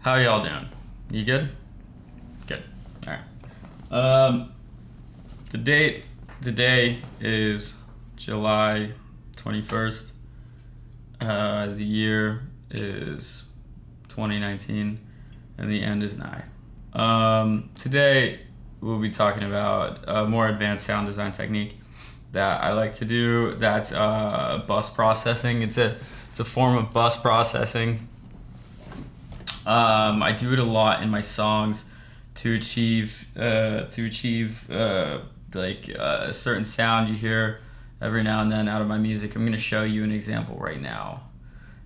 How y'all doing? You good? Good. All right. The day is July 21st. The year is 2019, and the end is nigh. Today we'll be talking about a more advanced sound design technique that I like to do. That's bus processing. It's a form of bus processing. I do it a lot in my songs to achieve a certain sound you hear every now and then out of my music. I'm going to show you an example right now.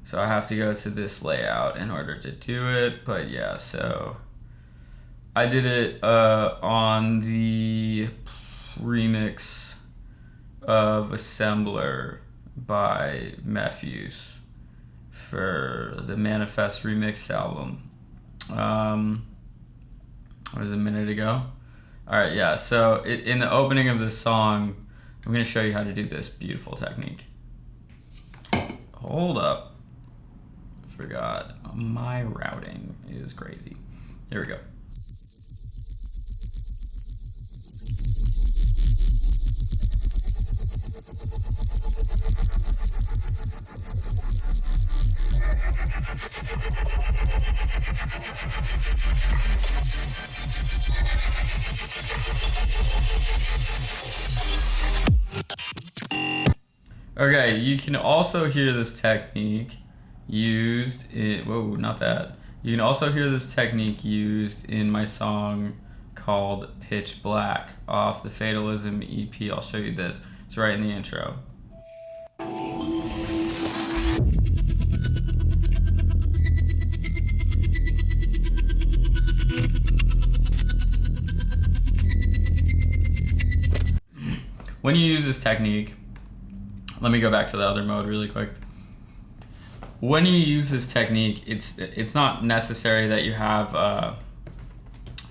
So I have to go to this layout in order to do it, but yeah, so I did it on the remix of Assembler by Mefuse for the Manifest remix album. It was a minute ago. Alright, yeah, so in the opening of this song, I'm going to show you how to do this beautiful technique. Hold up. Forgot. My routing is crazy. Here we go. Okay, you can also hear this technique used in, whoa, not that. You can also hear this technique used in my song called Pitch Black off the Fatalism EP. I'll show you this. It's right in the intro. When you use this technique, let me go back to the other mode really quick. When you use this technique, it's not necessary that you have to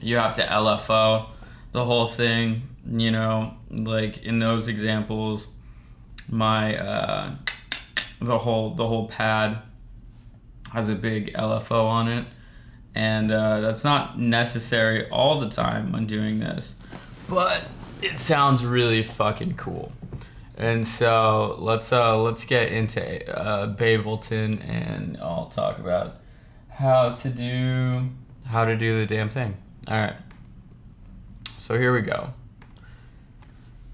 LFO the whole thing. You know, like in those examples, my the whole pad has a big LFO on it, and that's not necessary all the time when doing this, but it sounds really fucking cool. And so let's get into Bableton, and I'll talk about how to do the damn thing. All right. So here we go.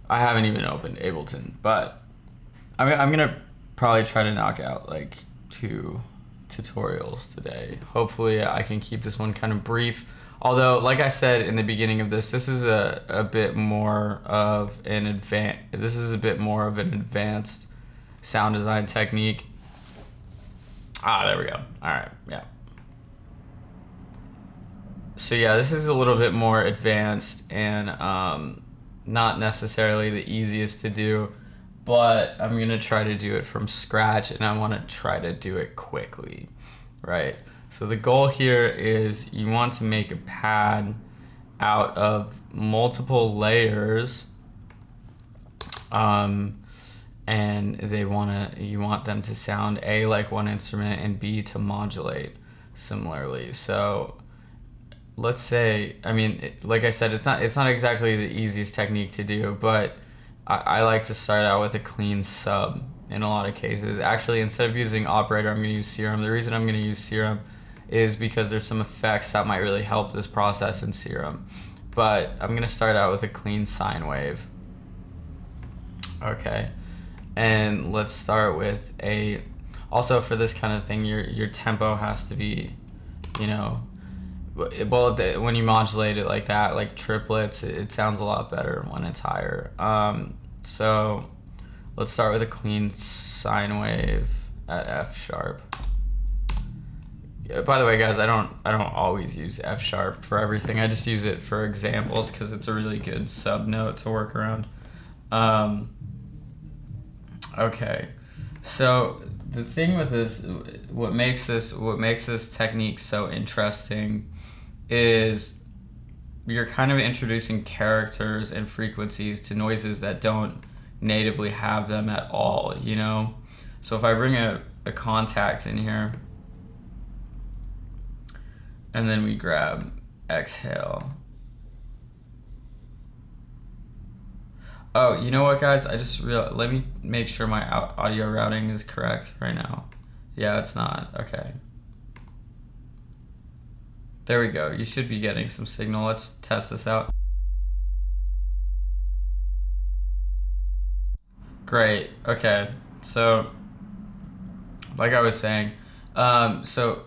I haven't even opened Ableton, but I'm gonna probably try to knock out like 2 tutorials today. Hopefully I can keep this one kind of brief. Although, like I said in the beginning of this is a bit more of an advanced sound design technique. There we go. All right, yeah. So yeah, this is a little bit more advanced and not necessarily the easiest to do, but I'm gonna try to do it from scratch, and I want to try to do it quickly, right? So the goal here is you want to make a pad out of multiple layers, and you want them to sound A like one instrument and B to modulate similarly. So let's say, like I said, it's not exactly the easiest technique to do, but I like to start out with a clean sub in a lot of cases. Actually, instead of using operator, I'm going to use Serum. The reason I'm going to use Serum is because there's some effects that might really help this process in Serum. But I'm going to start out with a clean sine wave. Okay. And let's start with also for this kind of thing, your tempo has to be, when you modulate it like that, like triplets, it sounds a lot better when it's higher. So let's start with a clean sine wave at F sharp. Yeah, by the way, guys, I don't always use F sharp for everything. I just use it for examples because it's a really good sub note to work around. Okay, so the thing with this, what makes this technique so interesting is you're kind of introducing characters and frequencies to noises that don't natively have them at all, you know? So if I bring a contact in here, And then we grab exhale. Oh, you know what, guys? I just realized, let me make sure my audio routing is correct right now. Yeah, it's not. Okay. There we go. You should be getting some signal. Let's test this out. Great. Okay. So, like I was saying, so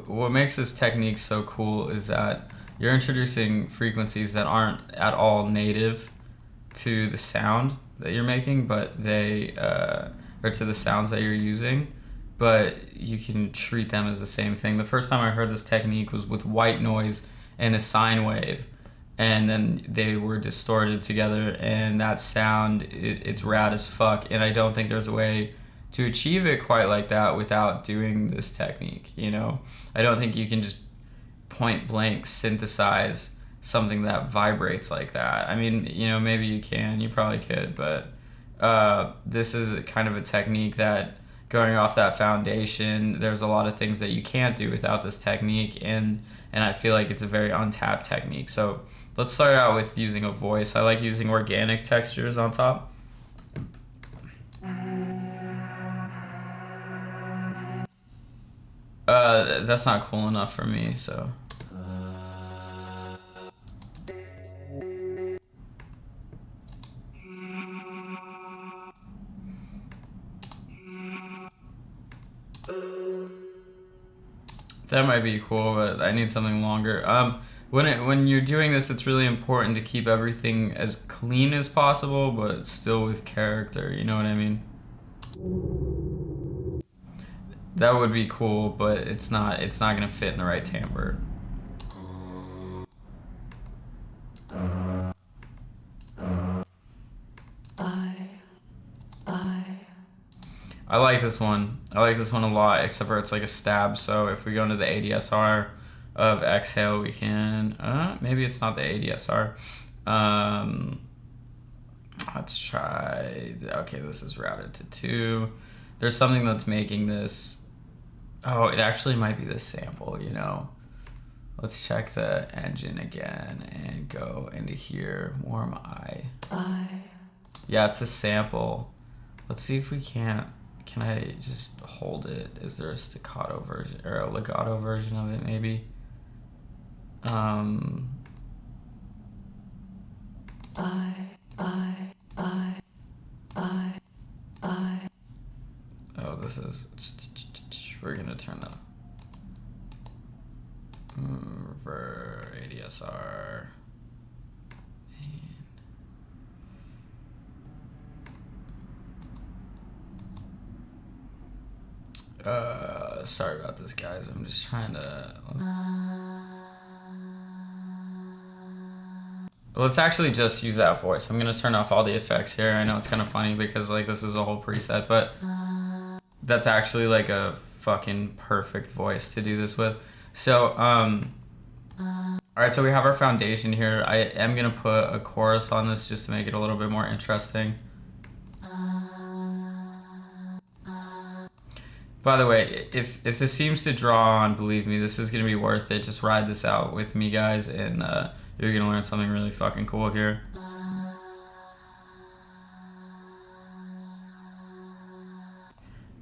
what makes this technique so cool is that you're introducing frequencies that aren't at all native to the sound that you're making, but they or to the sounds that you're using, but you can treat them as the same thing. The first time I heard this technique was with white noise and a sine wave, and then they were distorted together, and that sound, it's rad as fuck. And I don't think there's a way to achieve it quite like that without doing this technique, you know? I don't think you can just point blank synthesize something that vibrates like that. I mean, you know, maybe you can, you probably could, but this is kind of a technique that, going off that foundation, there's a lot of things that you can't do without this technique, and I feel like it's a very untapped technique. So let's start out with using a voice. I like using organic textures on top. That's not cool enough for me, so. That might be cool, but I need something longer. When you're doing this, it's really important to keep everything as clean as possible, but still with character. You know what I mean? That would be cool, but it's not gonna fit in the right timbre. I like this one. I like this one a lot, except for it's like a stab. So if we go into the ADSR of exhale, we can, maybe it's not the ADSR. Let's try, okay, this is routed to 2. There's something that's making this, oh, it actually might be this sample, you know. Let's check the engine again and go into here, warm eye. Yeah, it's a sample. Let's see if we can't, can I just hold it? Is there a staccato version or a legato version of it maybe? Oh, this is, we're gonna turn the ADSR. Sorry about this, guys. I'm just trying to. Let's actually just use that voice. I'm gonna turn off all the effects here. I know it's kind of funny because like this was a whole preset, but that's actually like a fucking perfect voice to do this with. So, all right. So we have our foundation here. I am gonna put a chorus on this just to make it a little bit more interesting. By the way, if this seems to draw on, believe me, this is going to be worth it. Just ride this out with me, guys, and you're going to learn something really fucking cool here.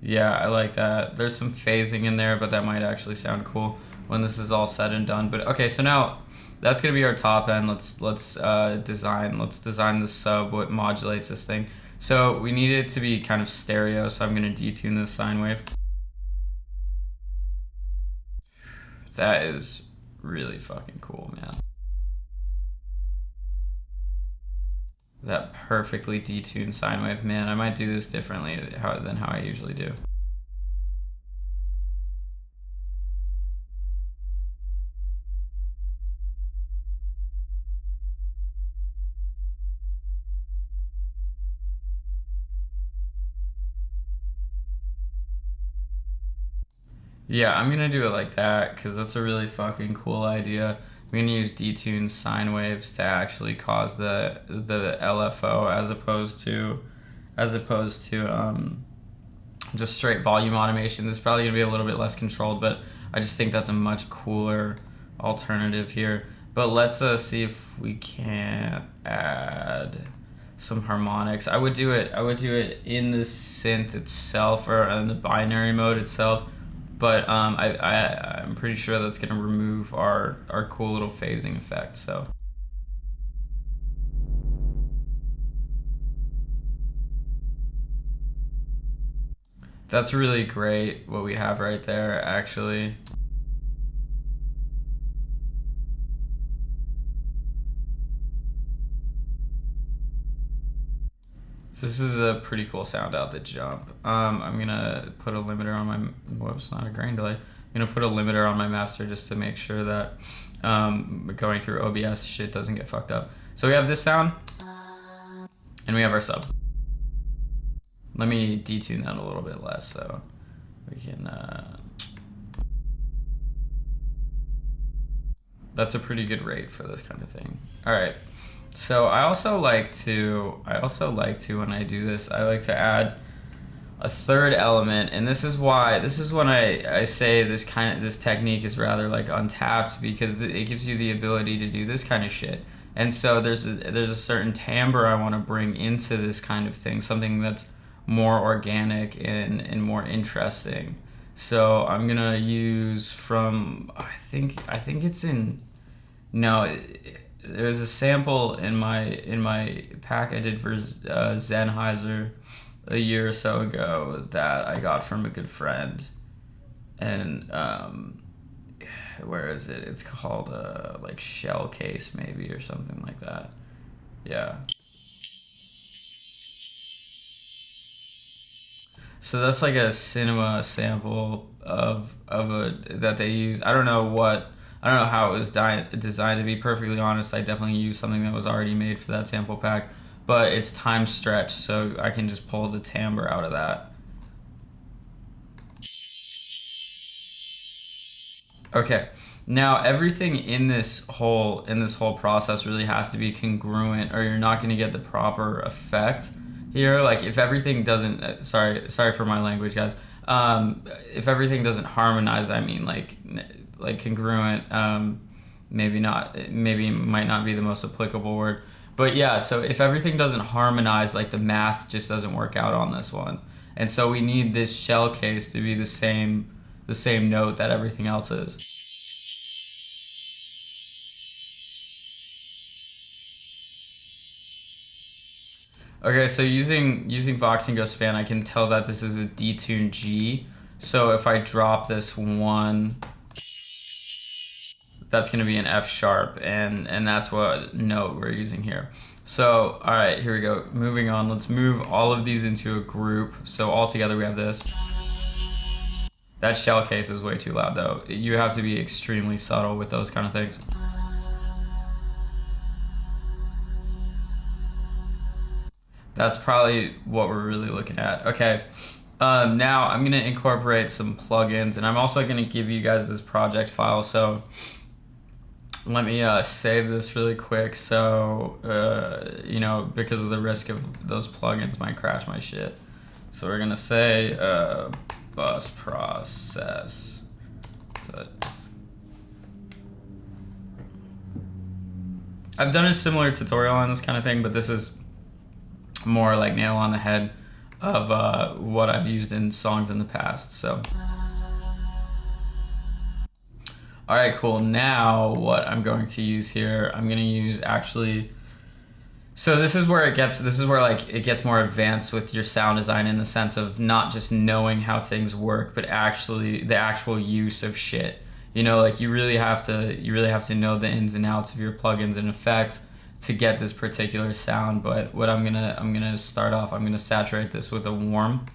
Yeah, I like that. There's some phasing in there, but that might actually sound cool when this is all said and done. But okay, so now that's going to be our top end. Let's design the sub, what modulates this thing. So we need it to be kind of stereo, so I'm going to detune this sine wave. That is really fucking cool, man. That perfectly detuned sine wave, man. I might do this differently than how I usually do. Yeah, I'm gonna do it like that because that's a really fucking cool idea. I'm gonna use detuned sine waves to actually cause the LFO as opposed to just straight volume automation. This is probably gonna be a little bit less controlled, but I just think that's a much cooler alternative here. But let's see if we can't add some harmonics. I would do it in the synth itself or in the binary mode itself. But I'm pretty sure that's gonna remove our cool little phasing effect. So. That's really great what we have right there, actually. This is a pretty cool sound out the jump. I'm gonna put a limiter on my, whoops, not a grain delay. I'm gonna put a limiter on my master just to make sure that going through OBS shit doesn't get fucked up. So we have this sound, and we have our sub. Let me detune that a little bit less so we can, that's a pretty good rate for this kind of thing. All right. So I also like to when I do this, I like to add a third element, and this is when I say this technique is rather like untapped, because it gives you the ability to do this kind of shit. And so there's a certain timbre I want to bring into this kind of thing, something that's more organic and more interesting. So I'm gonna use from I think it's in no. There's a sample in my pack I did for Sennheiser a year or so ago that I got from a good friend, and where is it? It's called like Shell Case maybe or something like that. Yeah. So that's like a cinema sample of a that they use. I don't know how it was designed, to be perfectly honest. I definitely used something that was already made for that sample pack, but it's time stretched, so I can just pull the timbre out of that. Okay, now everything in this whole process really has to be congruent, or you're not going to get the proper effect here. Like if everything doesn't, sorry for my language, guys. If everything doesn't harmonize, I mean like congruent. Maybe might not be the most applicable word, but yeah. So if everything doesn't harmonize, like the math just doesn't work out on this one, and so we need this shell case to be the same note that everything else is. Okay, so using Vox and Go Span, I can tell that this is a detuned G. So if I drop this one, that's going to be an F sharp, and that's what note we're using here. So, all right, here we go. Moving on, let's move all of these into a group. So all together we have this. That shell case is way too loud though. You have to be extremely subtle with those kind of things. That's probably what we're really looking at. Okay, now I'm gonna incorporate some plugins, and I'm also gonna give you guys this project file. So let me save this really quick. So because of the risk of those plugins might crash my shit. So we're gonna say bus process. I've done a similar tutorial on this kind of thing, but this is more like nail on the head of what I've used in songs in the past. So all right, cool. Now what I'm going to use here, I'm going to use actually, so this is where it gets more advanced with your sound design, in the sense of not just knowing how things work, but actually the actual use of shit. Like you really have to know the ins and outs of your plugins and effects to get this particular sound. But what I'm gonna start off, I'm gonna saturate this with a warm.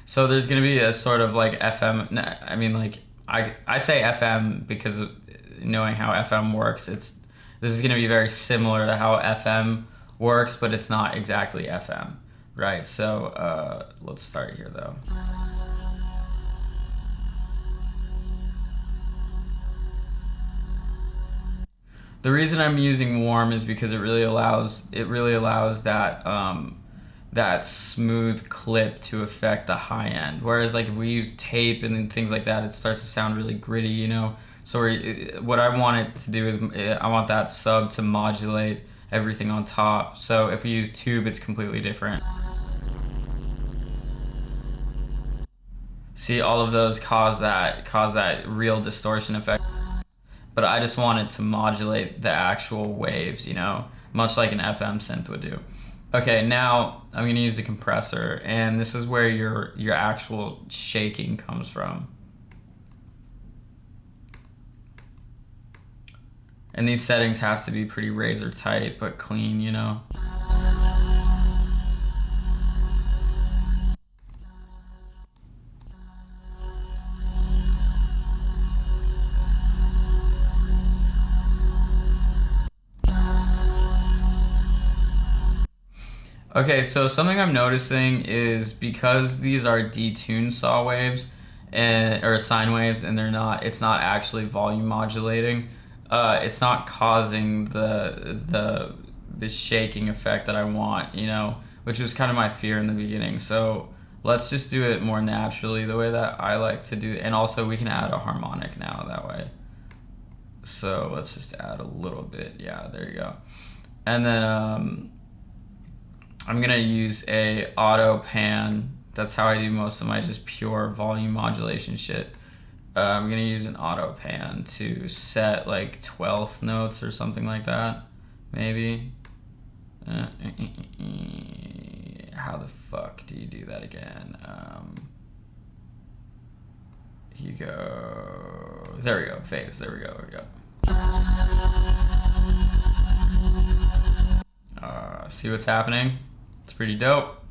So there's gonna be a sort of like FM. I mean, like I say FM because of knowing how FM works. This is gonna be very similar to how FM works, but it's not exactly FM, right? So let's start here though. The reason I'm using warm is because it really allows that that smooth clip to affect the high end. Whereas like if we use tape and things like that, it starts to sound really gritty, you know? So what I want it to do is I want that sub to modulate everything on top. So if we use tube, it's completely different. See, all of those cause that real distortion effect. But I just want it to modulate the actual waves, you know, much like an FM synth would do. Okay, now I'm gonna use a compressor, and this is where your actual shaking comes from. And these settings have to be pretty razor tight, but clean, you know. Okay, so something I'm noticing is because these are detuned saw waves or sine waves, and it's not actually volume modulating. It's not causing the shaking effect that I want, you know, which was kind of my fear in the beginning. So let's just do it more naturally, the way that I like to do, and also we can add a harmonic now that way. So let's just add a little bit. Yeah, there you go. And then I'm gonna use a auto pan. That's how I do most of my just pure volume modulation shit. I'm gonna use an auto pan to set like 12th notes or something like that, maybe. How the fuck do you do that again? Here you go. There we go. Phase. There we go. See what's happening? It's pretty dope.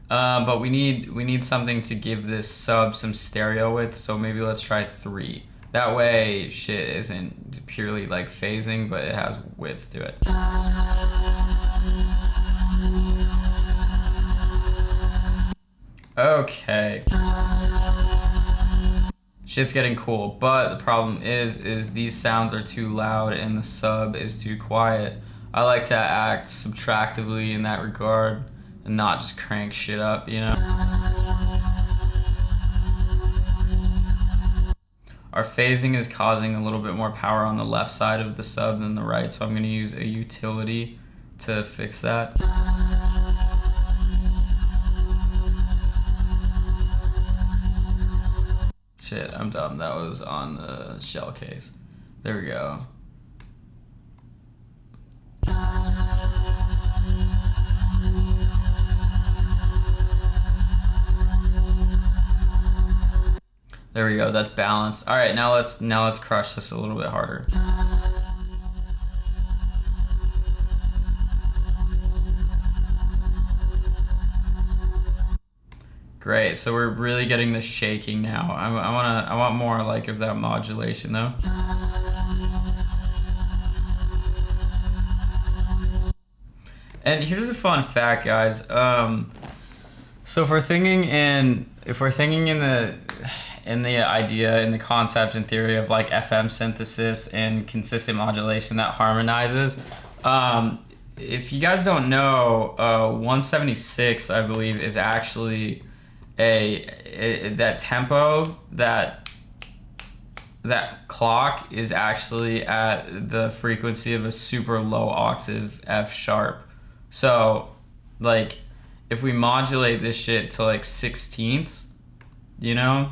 But we need something to give this sub some stereo width, so maybe let's try 3. That way shit isn't purely like phasing, but it has width to it. Okay. Shit's getting cool, but the problem is these sounds are too loud and the sub is too quiet. I like to act subtractively in that regard and not just crank shit up, you know? Our phasing is causing a little bit more power on the left side of the sub than the right, so I'm gonna use a utility to fix that. Shit, I'm dumb. That was on the shell case. There we go. There we go. That's balanced. All right, now let's crush this a little bit harder. Great. So we're really getting the shaking now. I want more like of that modulation though. And here's a fun fact, guys. So if we're thinking in the idea, in the concept and theory of like FM synthesis and consistent modulation that harmonizes, if you guys don't know, 176 I believe is actually that tempo, that clock is actually at the frequency of a super low octave F sharp. So like if we modulate this shit to like 16ths, you know,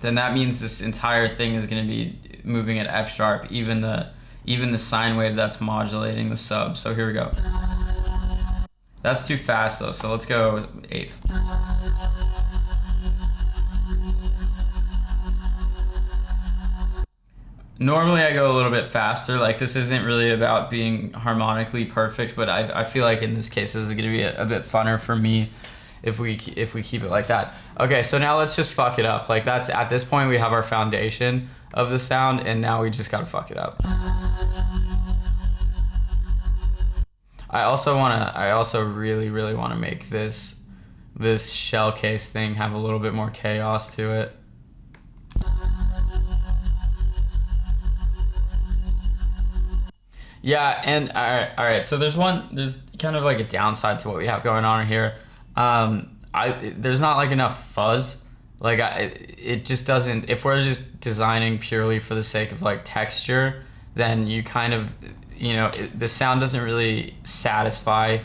then that means this entire thing is going to be moving at F sharp, even the sine wave that's modulating the sub. So here we go. That's too fast though, so let's go 8th. Normally I go a little bit faster. Like this isn't really about being harmonically perfect, but I feel like in this case this is going to be a bit funner for me if we keep it like that. Okay, so now let's just fuck it up. Like that's, at this point we have our foundation of the sound, and now we just gotta fuck it up. I also really want to make this shell case thing have a little bit more chaos to it. Yeah, and all right. So there's kind of like a downside to what we have going on here. There's not like enough fuzz. Like it just doesn't. If we're just designing purely for the sake of like texture, then you kind of, the sound doesn't really satisfy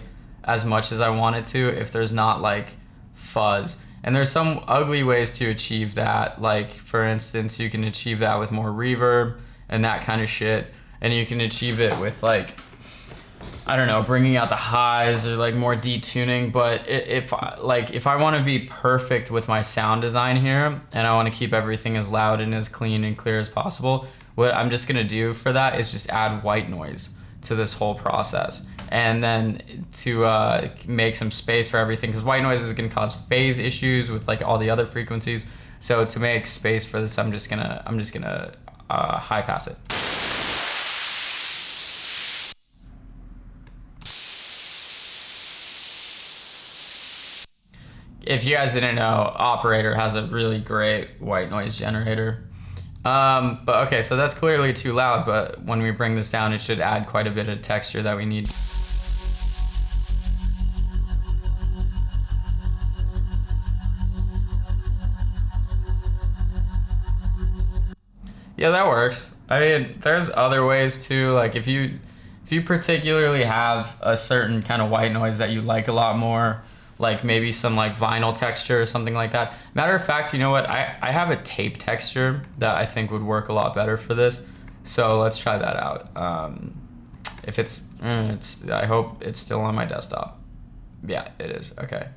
as much as I want it to if there's not like fuzz. And there's some ugly ways to achieve that. Like for instance, you can achieve that with more reverb and that kind of shit. And you can achieve it with like, I don't know, bringing out the highs or like more detuning. But if I want to be perfect with my sound design here and I want to keep everything as loud and as clean and clear as possible, what I'm just going to do for that is just add white noise to this whole process. And then to make some space for everything, because white noise is going to cause phase issues with like all the other frequencies. So to make space for this, I'm just gonna high pass it. If you guys didn't know, Operator has a really great white noise generator. But okay, so that's clearly too loud, but when we bring this down, it should add quite a bit of texture that we need. Yeah, that works. I mean, there's other ways too. Like if you particularly have a certain kind of white noise that you like a lot more, like maybe some like vinyl texture or something like that. Matter of fact, you know what? I have a tape texture that I think would work a lot better for this. So let's try that out. If it's I hope it's still on my desktop. Yeah, it is. Okay.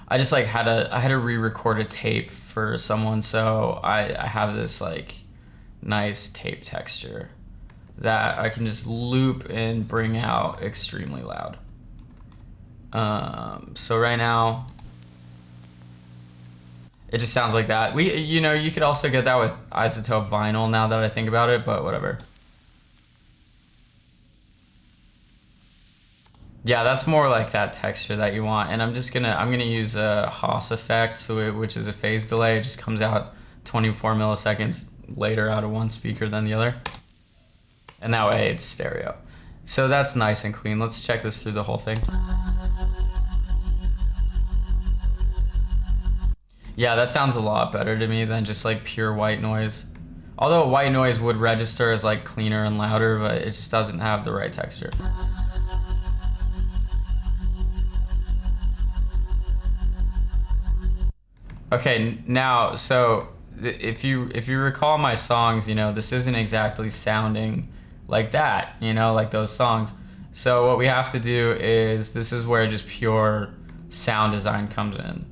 I just like I had to re-record a tape for someone, so I have this like nice tape texture that I can just loop and bring out extremely loud. So right now, it just sounds like that. You could also get that with isotope vinyl now that I think about it, but whatever. Yeah, that's more like that texture that you want. And I'm gonna use a Haas effect, which is a phase delay. It just comes out 24 milliseconds later out of one speaker than the other. And that way it's stereo. So that's nice and clean. Let's check this through the whole thing. Yeah, that sounds a lot better to me than just like pure white noise. Although white noise would register as like cleaner and louder, but it just doesn't have the right texture. Okay, now, so if you recall my songs, this isn't exactly sounding like that, like those songs. So what we have to do is, this is where just pure sound design comes in.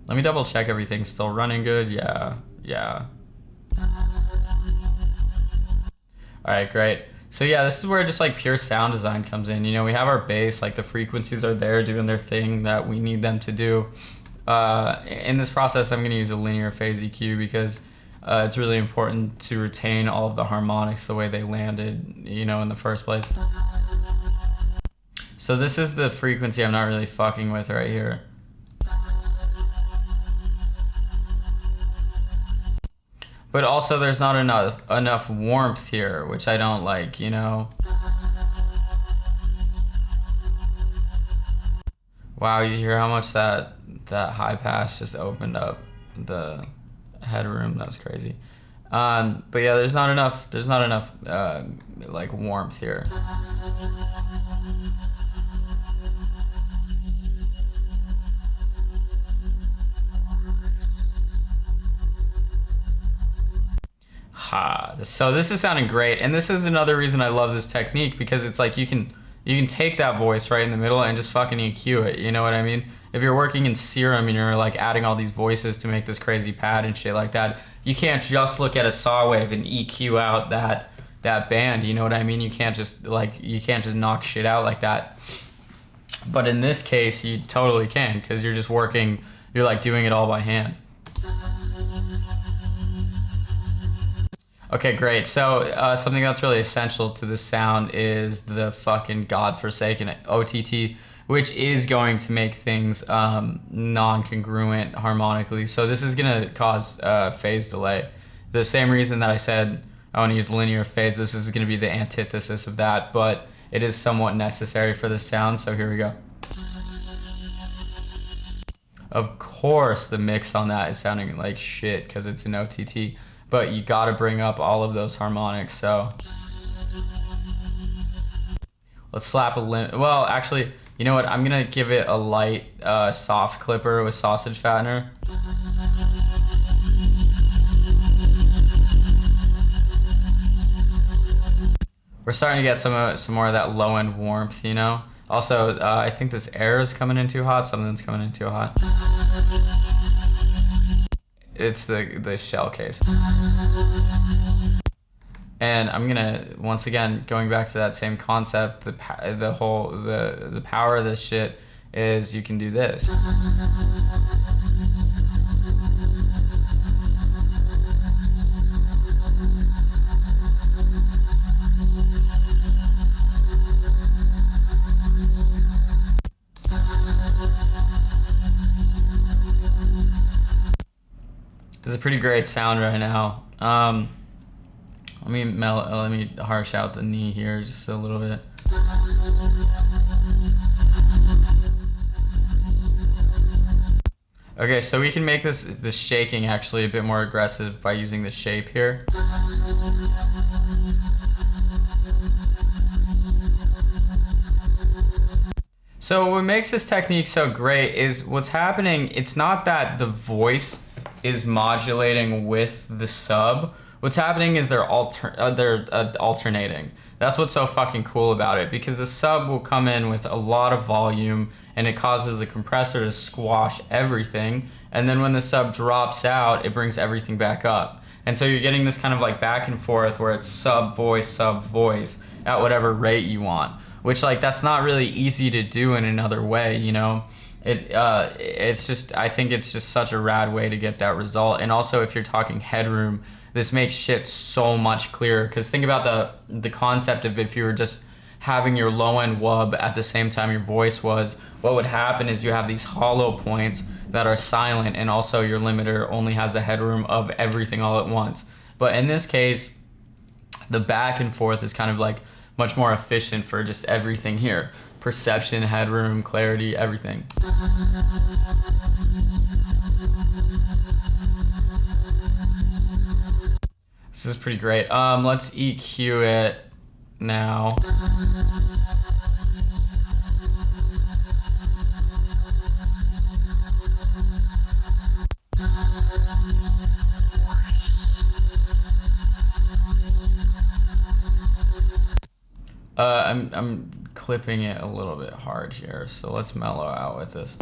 Let me double check everything's still running good. Yeah. All right, great. So yeah, this is where just like pure sound design comes in. We have our bass, like the frequencies are there doing their thing that we need them to do. In this process, I'm going to use a linear phase EQ because it's really important to retain all of the harmonics the way they landed, in the first place. So this is the frequency I'm not really fucking with right here. But also there's not enough warmth here, which I don't like, Wow, you hear how much that high pass just opened up the headroom? That was crazy. But yeah, there's not enough like warmth here. So this is sounding great, and this is another reason I love this technique, because it's like you can take that voice right in the middle and just fucking EQ it, you know what I mean? If you're working in Serum and you're like adding all these voices to make this crazy pad and shit like that, you can't just look at a saw wave and EQ out that band, you know what I mean? You can't just knock shit out like that. But in this case, you totally can, because you're like doing it all by hand. Okay, great. So something that's really essential to this sound is the fucking godforsaken OTT, which is going to make things non-congruent harmonically. So this is going to cause phase delay. The same reason that I said I want to use linear phase, this is going to be the antithesis of that, but it is somewhat necessary for the sound, so here we go. Of course, the mix on that is sounding like shit because it's an OTT, but you got to bring up all of those harmonics, so. Let's slap a well, actually, you know what? I'm going to give it a light soft clipper with sausage fattener. We're starting to get some more of that low end warmth, you know? Also, I think this air is coming in too hot. Something's coming in too hot. It's the shell case. And I'm gonna, once again, going back to that same concept, the power of this shit is you can do this. This is a pretty great sound right now. Let me harsh out the knee here just a little bit. Okay, so we can make this shaking actually a bit more aggressive by using the shape here. So what makes this technique so great is what's happening, it's not that the voice is modulating with the sub. What's happening is they're alternating. That's what's so fucking cool about it, because the sub will come in with a lot of volume and it causes the compressor to squash everything, and then when the sub drops out, it brings everything back up. And so you're getting this kind of like back and forth where it's sub voice at whatever rate you want, which like that's not really easy to do in another way, you know? It's just, I think it's just such a rad way to get that result. And also if you're talking headroom, this makes shit so much clearer, because think about the concept of if you were just having your low end wub at the same time your voice was, what would happen is you have these hollow points that are silent, and also your limiter only has the headroom of everything all at once. But in this case, the back and forth is kind of like much more efficient for just everything here. Perception, headroom, clarity, everything. This is pretty great. Let's EQ it now. I'm clipping it a little bit hard here, so let's mellow out with this.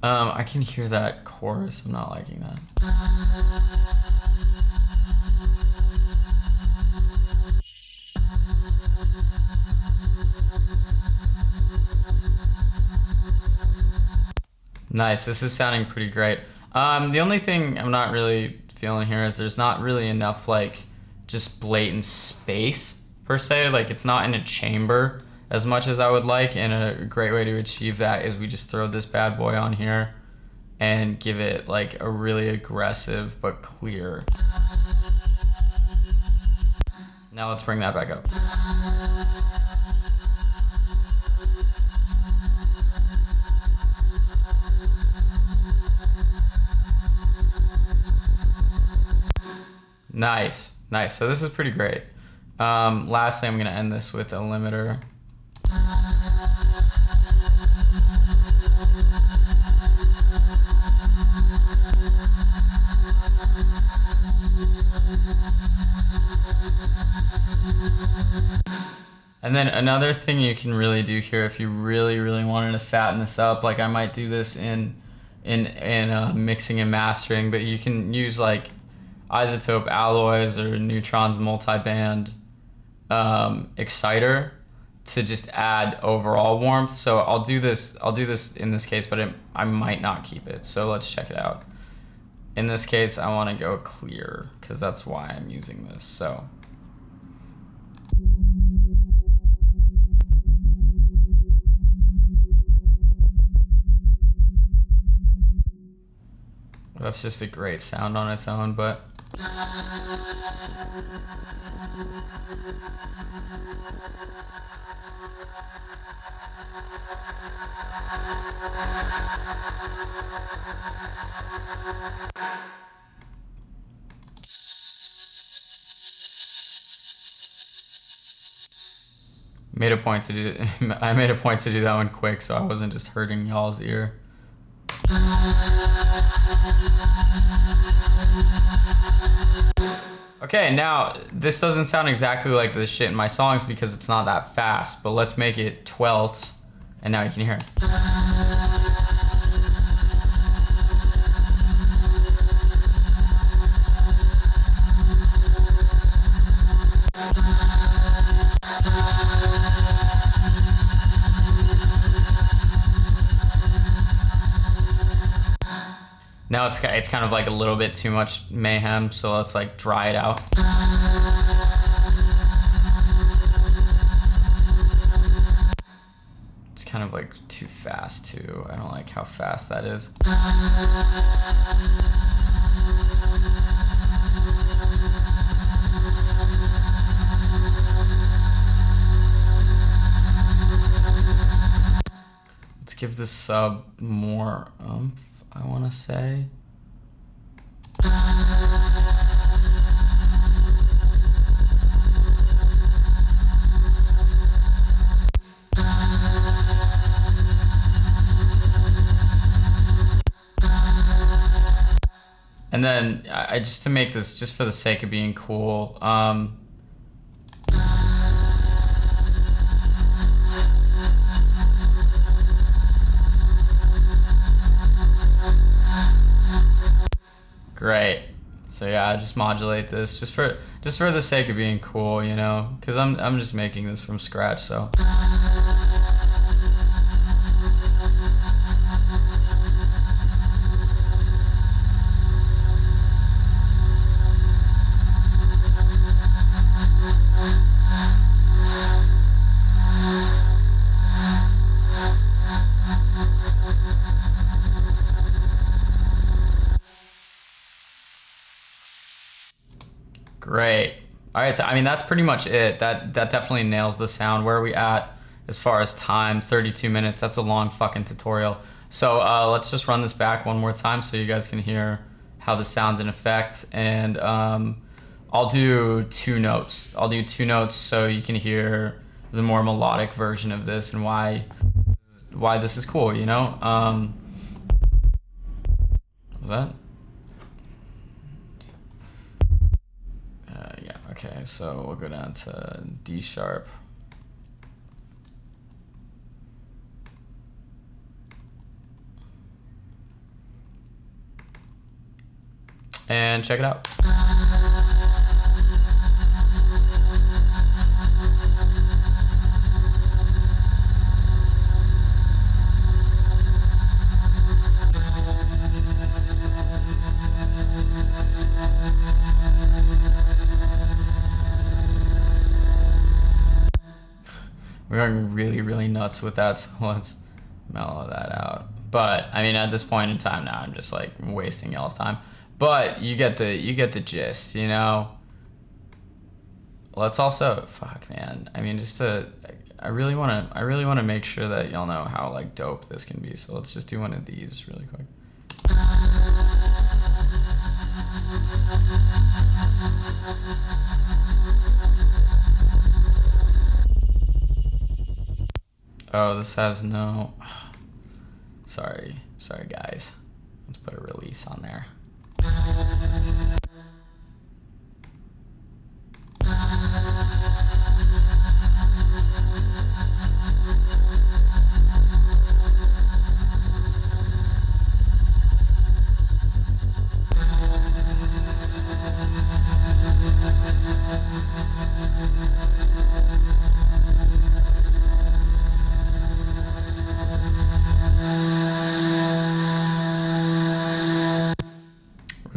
I can hear that chorus. I'm not liking that. Nice. This is sounding pretty great. The only thing I'm not really feeling here is there's not really enough like just blatant space per se. Like it's not in a chamber as much as I would like, and a great way to achieve that is we just throw this bad boy on here and give it like a really aggressive but clear. Now let's bring that back up. Nice. So this is pretty great. Lastly, I'm gonna end this with a limiter. And then another thing you can really do here, if you really wanted to fatten this up, like I might do this in mixing and mastering, but you can use like isotope alloys or neutrons multiband exciter, to just add overall warmth. So I'll do this in this case, but I might not keep it. So let's check it out. In this case, I want to go clear because that's why I'm using this. So that's just a great sound on its own, but made a point to do I made a point to do that one quick so I wasn't just hurting y'all's ear. Okay, now this doesn't sound exactly like the shit in my songs because it's not that fast, but let's make it 12ths and now you can hear it. Now it's kind of like a little bit too much mayhem, so let's like dry it out. It's kind of like too fast too. I don't like how fast that is. Let's give this sub more oomph. I want to say. And then I just to make this just for the sake of being cool, great. So yeah, I just modulate this just for the sake of being cool, you know, because I'm just making this from scratch, so. Great. All right, so I mean that's pretty much it. That definitely nails the sound. Where are we at as far as time? 32 minutes. That's a long fucking tutorial. So let's just run this back one more time so you guys can hear how this sounds in effect. And I'll do 2 notes. I'll do 2 notes so you can hear the more melodic version of this and why this is cool, you know? Was that? Yeah, okay, so we'll go down to D sharp. And check it out. We're going really, really nuts with that, so let's mellow that out. But I mean, at this point in time now, I'm just like wasting y'all's time. But you get the gist, you know. Let's also, fuck, man. I mean, I really want to make sure that y'all know how like dope this can be. So let's just do one of these really quick. Oh, this has no. Sorry guys. Let's put a release on there.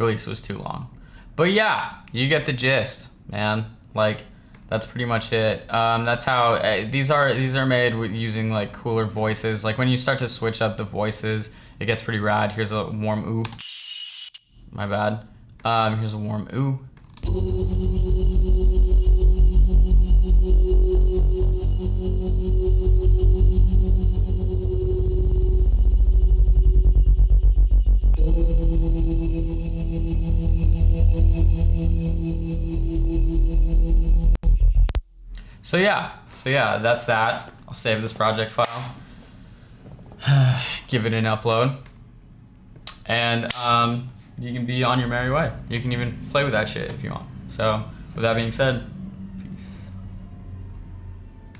release was too long. But yeah, you get the gist, man. Like, that's pretty much it. That's how these are made with using like cooler voices. Like when you start to switch up the voices, it gets pretty rad. Here's a warm ooh. My bad. Here's a warm ooh. So yeah, that's that. I'll save this project file, give it an upload, and you can be on your merry way. You can even play with that shit if you want. So with that being said,